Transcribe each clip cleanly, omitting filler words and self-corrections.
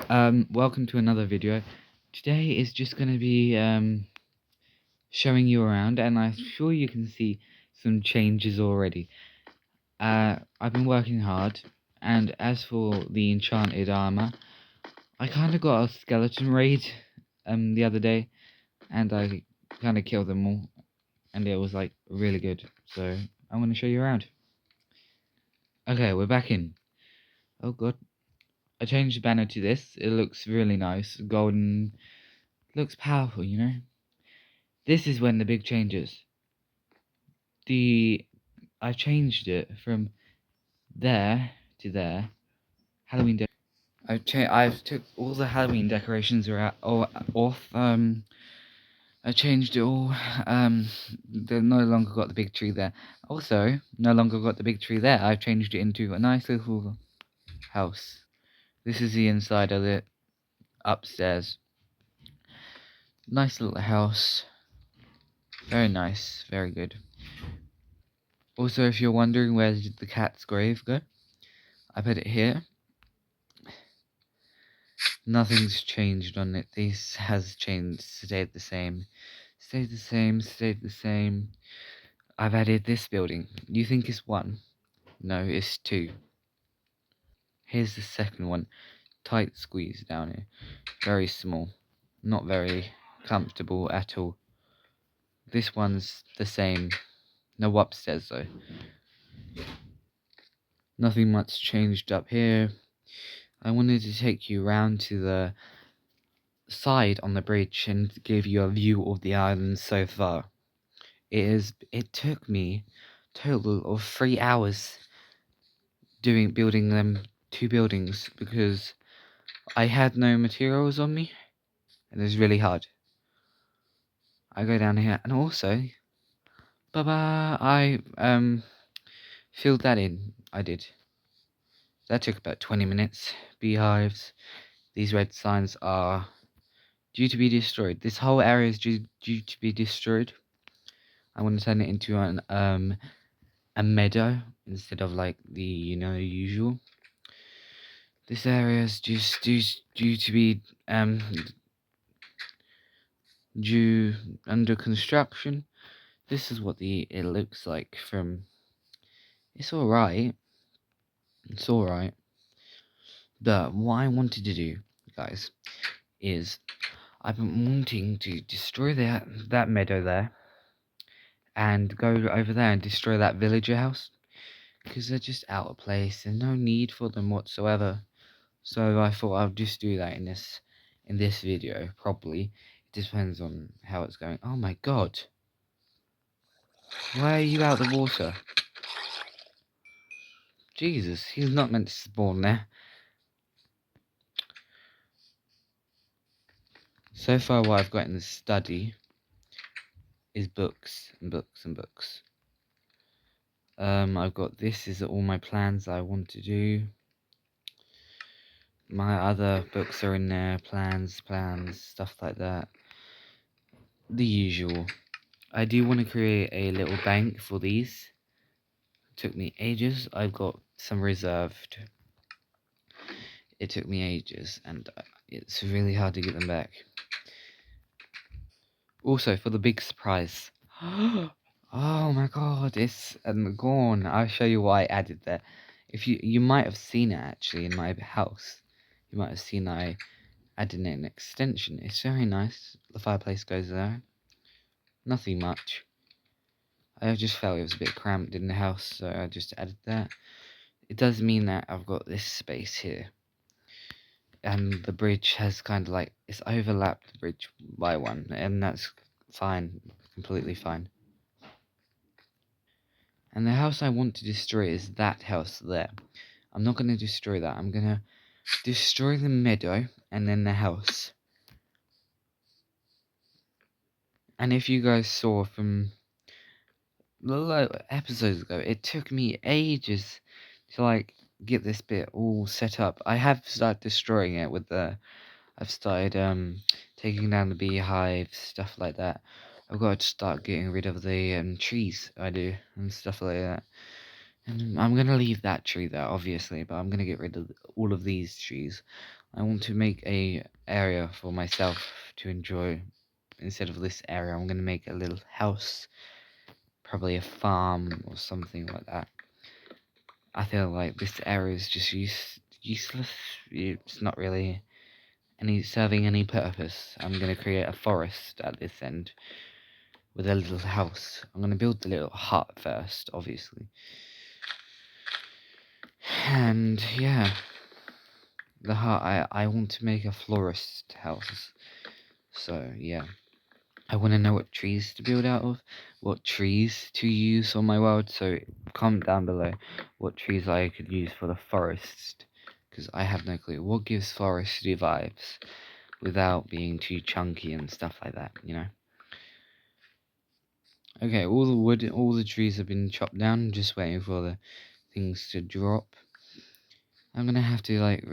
Welcome to another video. Today is just going to be showing you around, and I'm sure you can see some changes already. I've been working hard, and as for the enchanted armor, I kind of got a skeleton raid the other day, and I kind of killed them all, and it was like really good. So I'm going to show you around. Okay, we're back in. Oh god, I changed the banner to this. It looks really nice, golden. Looks powerful, you know. This is when the big changes. I changed it from there to there. Halloween. I've took all the Halloween decorations off. I changed it all. They no longer got the big tree there. Also, no longer got the big tree there. I've changed it into a nice little house. This is the inside of it. Upstairs. Nice little house. Very nice. Very good. Also, if you're wondering where did the cat's grave go, I put it here. Nothing's changed on it. This has changed, stayed the same. Stayed the same, stayed the same. I've added this building. You think it's one? No, it's two. Here's the second one. Tight squeeze down here. Very small. Not very comfortable at all. This one's the same. No upstairs though. Nothing much changed up here. I wanted to take you round to the side on the bridge and give you a view of the island so far. It took me a total of 3 hours building them 2 buildings because I had no materials on me and it was really hard. I go down here and also I filled that in. I did. That took about 20 minutes. Beehives. These red signs are due to be destroyed. This whole area is due to be destroyed. I want to turn it into a meadow instead of like the usual. This area is just due to be due under construction. This is what it looks like from. It's all right. It's all right. But what I wanted to do, guys, is I've been wanting to destroy that meadow there, and go over there and destroy that villager house because they're just out of place. There's no need for them whatsoever. So I thought I'll just do that in this video, probably. It depends on how it's going. Oh my god. Why are you out of the water? Jesus, he's not meant to spawn there. So far what I've got in the study is books and books and books. I've got this is all my plans I want to do. My other books are in there, plans, stuff like that. The usual. I do want to create a little bank for these. Took me ages. I've got some reserved. It took me ages, and it's really hard to get them back. Also, for the big surprise. Oh my god, it's gone. I'll show you why I added that. If you might have seen it actually in my house. You might have seen I added an extension. It's very nice. The fireplace goes there. Nothing much. I just felt it was a bit cramped in the house, so I just added that. It does mean that I've got this space here. And the bridge has kind of like, it's overlapped the bridge by one, and that's fine, completely fine. And the house I want to destroy is that house there. I'm not going to destroy that. I'm going to destroy the meadow and then the house. And if you guys saw from episodes ago, it took me ages to like get this bit all set up. I have started destroying it with I've started taking down the beehives, stuff like that. I've got to start getting rid of the trees I do and stuff like that. And I'm gonna leave that tree there, obviously, but I'm gonna get rid of all of these trees. I want to make a area for myself to enjoy. Instead of this area, I'm going to make a little house, probably a farm or something like that. I feel like this area is just useless. It's not really serving any purpose. I'm going to create a forest at this end with a little house. I'm going to build the little hut first, obviously. And yeah, the hut, I want to make a florist house. So yeah, I want to know what trees to build out of, what trees to use on my world. So comment down below what trees I could use for the forest, because I have no clue. What gives foresty vibes without being too chunky and stuff like that, you know? Okay, all the wood, all the trees have been chopped down, just waiting for the things to drop. I'm gonna have to like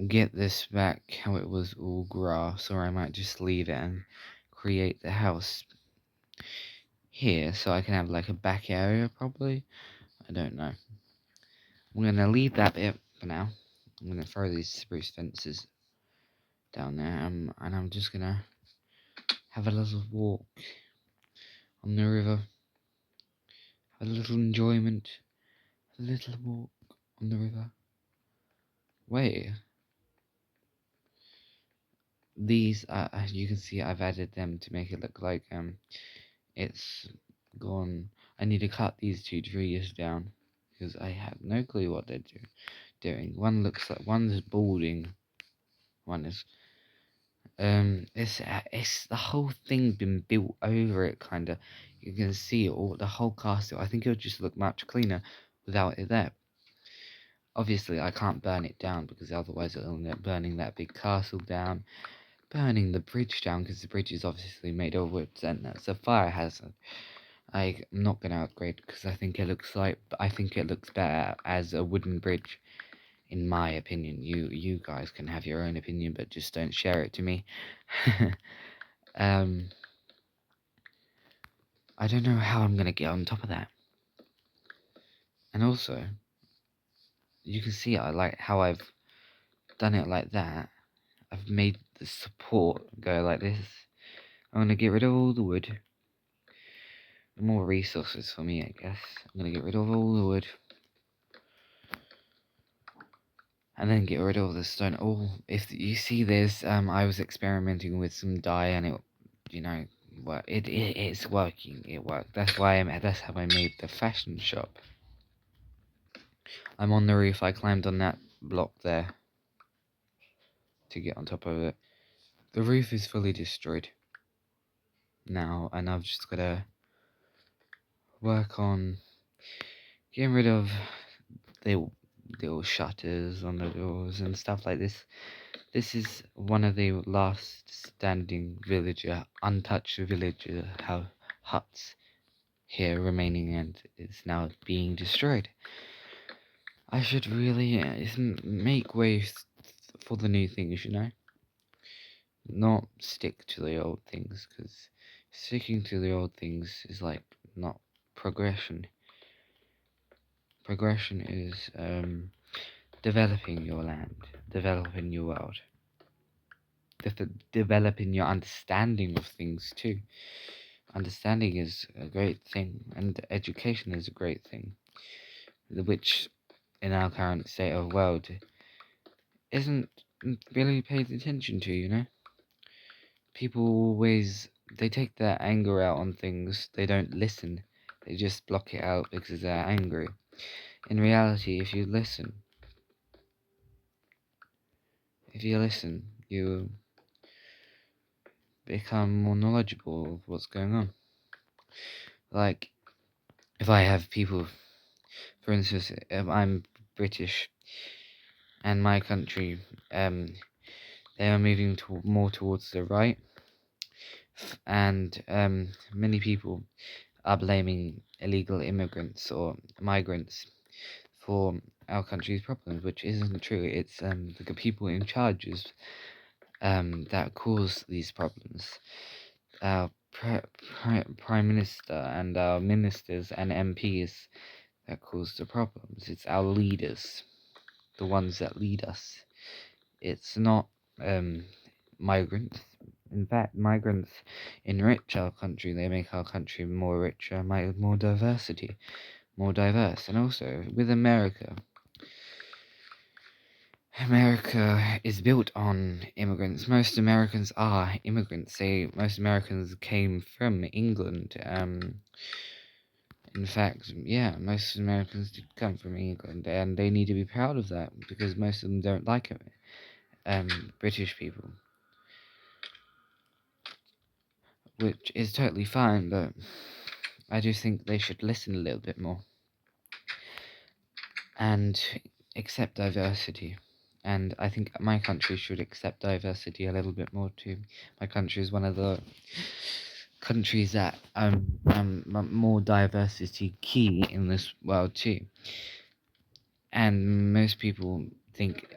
get this back how it was all grass, or I might just leave it and create the house here so I can have like a back area probably. I don't know. I'm gonna leave that bit for now. I'm gonna throw these spruce fences down there, and I'm just gonna have a little walk on the river, have a little enjoyment, a little walk on the river. Wait, these as you can see, I've added them to make it look like it's gone. I need to cut these two trees down because I have no clue what they're doing. One looks like one's balding, one is it's the whole thing been built over it, kind of. You can see all the whole castle. I think it would just look much cleaner without it there. Obviously I can't burn it down because otherwise it'll end up burning that big castle down, burning the bridge down because the bridge is obviously made of wood and that's a fire hazard. I'm not gonna upgrade because I think it looks better as a wooden bridge, in my opinion. You guys can have your own opinion, but just don't share it to me. um, I don't know how I'm gonna get on top of that. And also, you can see I like how I've done it like that. I've made the support go like this. I'm gonna get rid of all the wood. More resources for me, I guess. I'm gonna get rid of all the wood. And then get rid of the stone. Oh, if you see this, I was experimenting with some dye, and it, you know, well, it's working. It worked. That's how I made the fashion shop. I'm on the roof. I climbed on that block there to get on top of it. The roof is fully destroyed now, and I've just gotta work on getting rid of the little shutters on the doors and stuff like this. This is one of the last standing villager, untouched villager huts here remaining, and it's now being destroyed. I should really make way for the new things, you know? Not stick to the old things, because sticking to the old things is like not progression. Progression is developing your land, developing your world, developing your understanding of things too. Understanding is a great thing, and education is a great thing, which in our current state of world isn't really paid attention to, you know? People always, they take their anger out on things, they don't listen, they just block it out because they're angry. In reality, if you listen, you become more knowledgeable of what's going on. Like, if I have people, for instance, if I'm British and my country, they are moving more towards the right, and many people are blaming illegal immigrants or migrants for our country's problems, which isn't true. It's the people in charge that cause these problems. Our prime minister and our ministers and MPs that cause the problems. It's our leaders. the ones that lead us. It's not migrants. In fact, migrants enrich our country. They make our country more richer, more diversity, more diverse. And also with America, America is built on immigrants. Most Americans are immigrants. Most Americans came from England. In fact, yeah, most Americans did come from England, and they need to be proud of that because most of them don't like it. British people, which is totally fine, but I do think they should listen a little bit more and accept diversity. And I think my country should accept diversity a little bit more too. My country is one of the countries that more diversity key in this world too. And most people think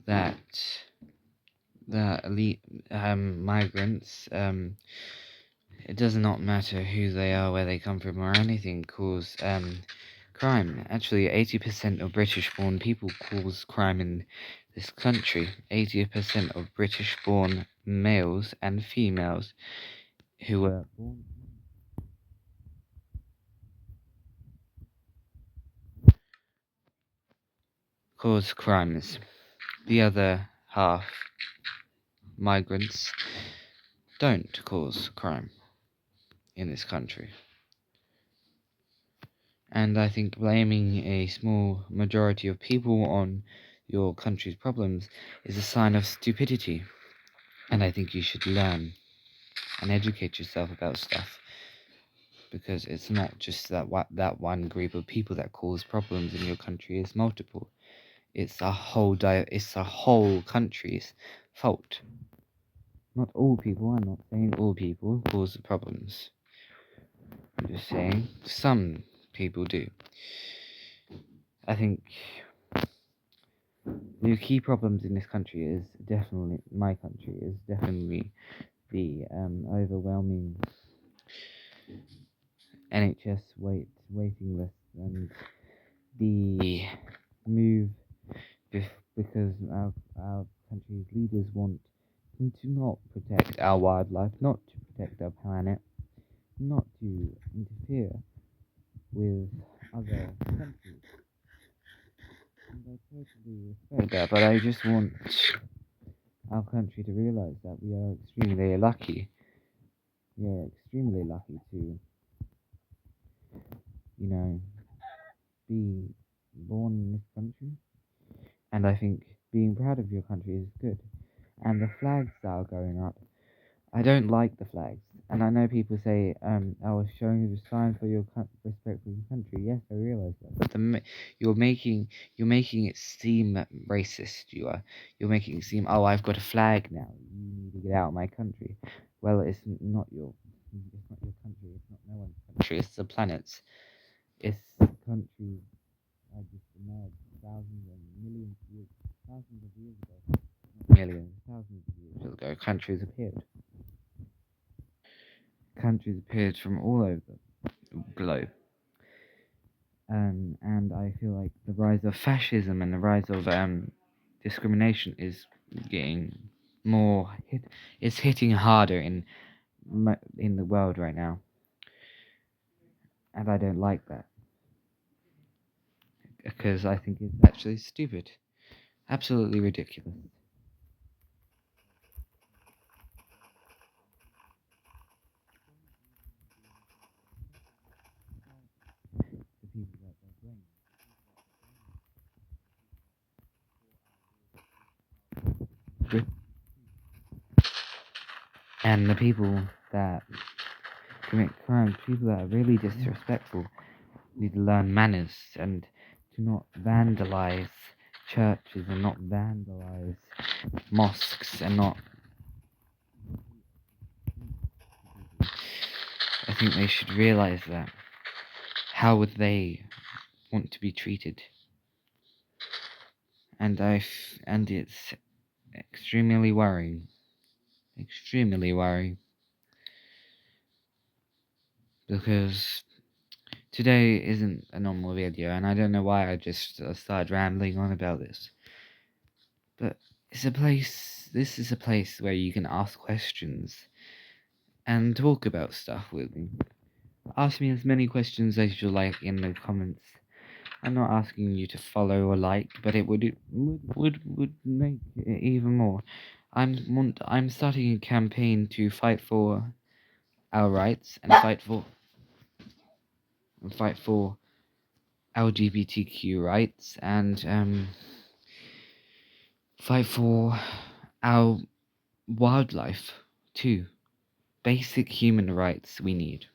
that the elite migrants, it does not matter who they are, where they come from, or anything, cause crime. Actually, 80% of British-born people cause crime in this country. 80% of British-born males and females who were born cause crimes. The other half, migrants, don't cause crime in this country. And I think blaming a small majority of people on your country's problems is a sign of stupidity. And I think you should learn and educate yourself about stuff, because it's not just that one group of people that cause problems in your country. It's multiple. It's a whole country's fault. Not all people. I'm not saying all people cause the problems. I'm just saying some people do. I think the key problems in this country is definitely the overwhelming NHS waiting list, and the move because our country's leaders want to not protect our wildlife, not to protect our planet, not to interfere with other countries. And I totally respect that, but I just want our country to realize that we are extremely lucky. We are extremely lucky to, be born in this country. And I think being proud of your country is good. And the flags that are going up, I don't like the flags. And I know people say, I was showing you the sign for your respect for your country. Yes, I realize that. But you're making it seem racist. You're making it seem, oh, I've got a flag now. You need to get out of my country. Well, it's not your country. It's not no one's country. It's the planet's. It's countries I just emerged thousands of years ago. Not millions, thousands of years ago. Countries appeared from all over the globe. And I feel like the rise of fascism and the rise of discrimination is getting it's hitting harder in the world right now. And I don't like that, because I think it's actually stupid. Absolutely ridiculous. The people that they're blaming. And the people that commit crimes, people that are really disrespectful, need to learn manners and to not vandalize churches and not vandalize mosques and not. I think they should realize that. How would they want to be treated? And it's extremely worrying. Extremely worrying. Because Today isn't a normal video, and I don't know why I just started rambling on about this. But this is a place where you can ask questions and talk about stuff with me. Ask me as many questions as you like in the comments. I'm not asking you to follow or like, but it would make it even more. I'm starting a campaign to fight for our rights and fight for LGBTQ rights and fight for our wildlife too. Basic human rights we need.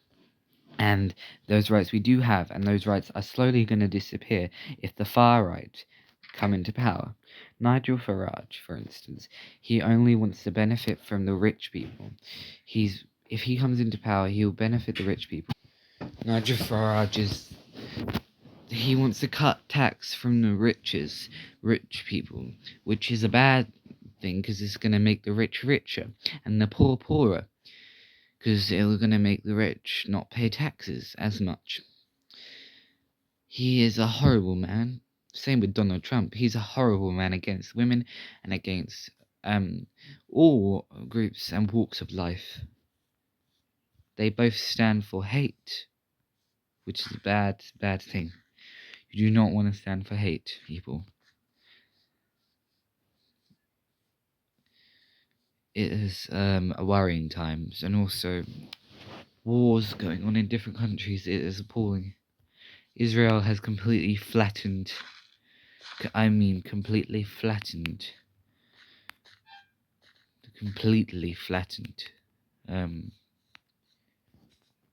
And those rights we do have, and those rights are slowly going to disappear if the far right come into power. Nigel Farage, for instance, he only wants to benefit from the rich people. If he comes into power, he'll benefit the rich people. Nigel Farage he wants to cut tax from the rich people, which is a bad thing because it's going to make the rich richer and the poor poorer, because it's going to make the rich not pay taxes as much. He is a horrible man. Same with Donald Trump. He's a horrible man against women and against all groups and walks of life. They both stand for hate, which is a bad thing. You do not want to stand for hate, people. It is a worrying times, and also wars going on in different countries. It is appalling. Israel has completely flattened. Completely flattened. Completely flattened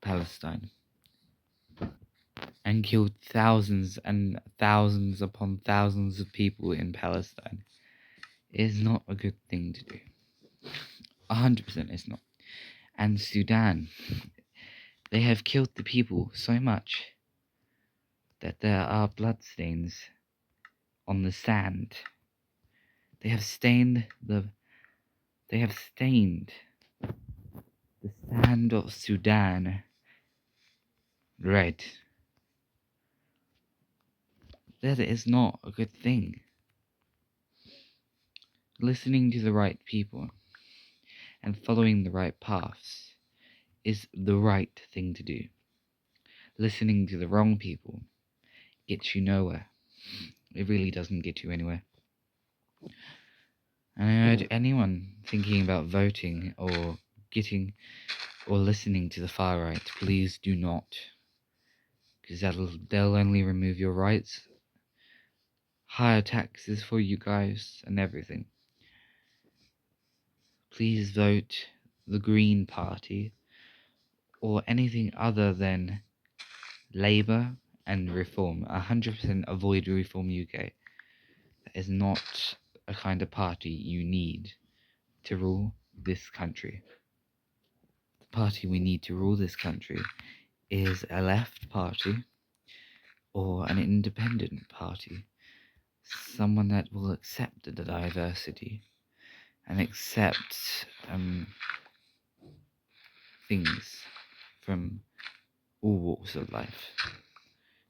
Palestine and killed thousands and thousands upon thousands of people in Palestine. It is not a good thing to do. 100% it's not. And Sudan, they have killed the people so much that there are bloodstains on the sand. They have stained the sand of Sudan red. That is not a good thing. Listening to the right people and following the right paths is the right thing to do. Listening to the wrong people gets you nowhere. It really doesn't get you anywhere. And I urge anyone thinking about voting or listening to the far right, please do not. Because they'll only remove your rights, higher taxes for you guys, and everything. Please vote the Green Party or anything other than Labour and Reform. 100% avoid Reform UK. That is not a kind of party you need to rule this country. The party we need to rule this country is a left party or an independent party. Someone that will accept the diversity and accept things from all walks of life.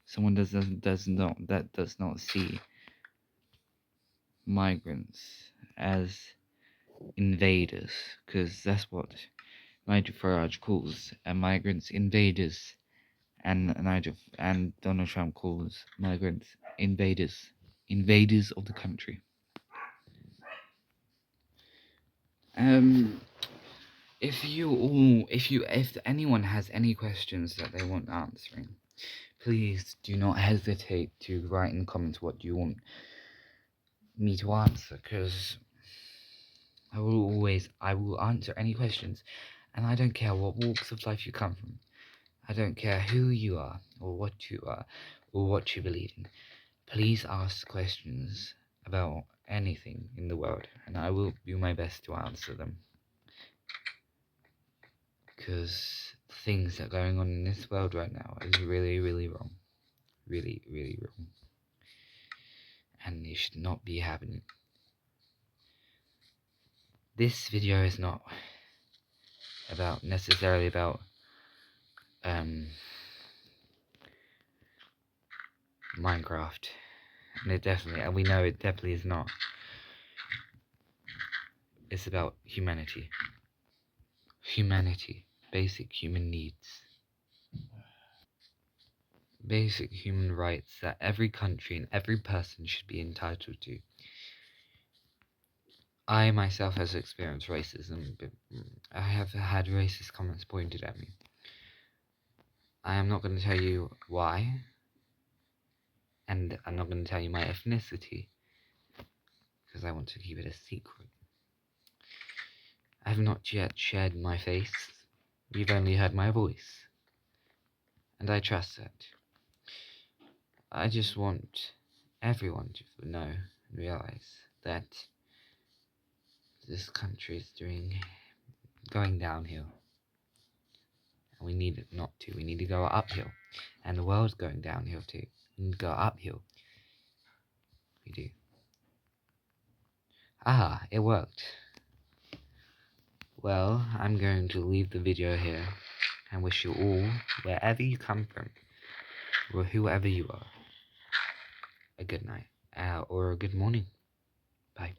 Someone that does not see migrants as invaders, because that's what Nigel Farage calls migrants invaders, and Donald Trump calls migrants invaders of the country. If anyone has any questions that they want answering, please do not hesitate to write in the comments what you want me to answer, because I will answer any questions, and I don't care what walks of life you come from. I don't care who you are, or what you are, or what you believe in. Please ask questions about anything in the world, and I will do my best to answer them. Because things that are going on in this world right now is really, really wrong. Really, really wrong. And it should not be happening. This video is not necessarily about Minecraft. And we know it definitely is not. It's about humanity. Humanity. Basic human needs. Basic human rights that every country and every person should be entitled to. I myself has experienced racism, but I have had racist comments pointed at me. I am not going to tell you why, and I'm not going to tell you my ethnicity, because I want to keep it a secret. I have not yet shared my face. You've only heard my voice. And I trust that. I just want everyone to know and realize that this country is going downhill. And we need it not to. We need to go uphill. And the world's going downhill too. We need to go uphill. We do. Ah, it worked. Well, I'm going to leave the video here and wish you all, wherever you come from, or whoever you are, a good night, or a good morning. Bye.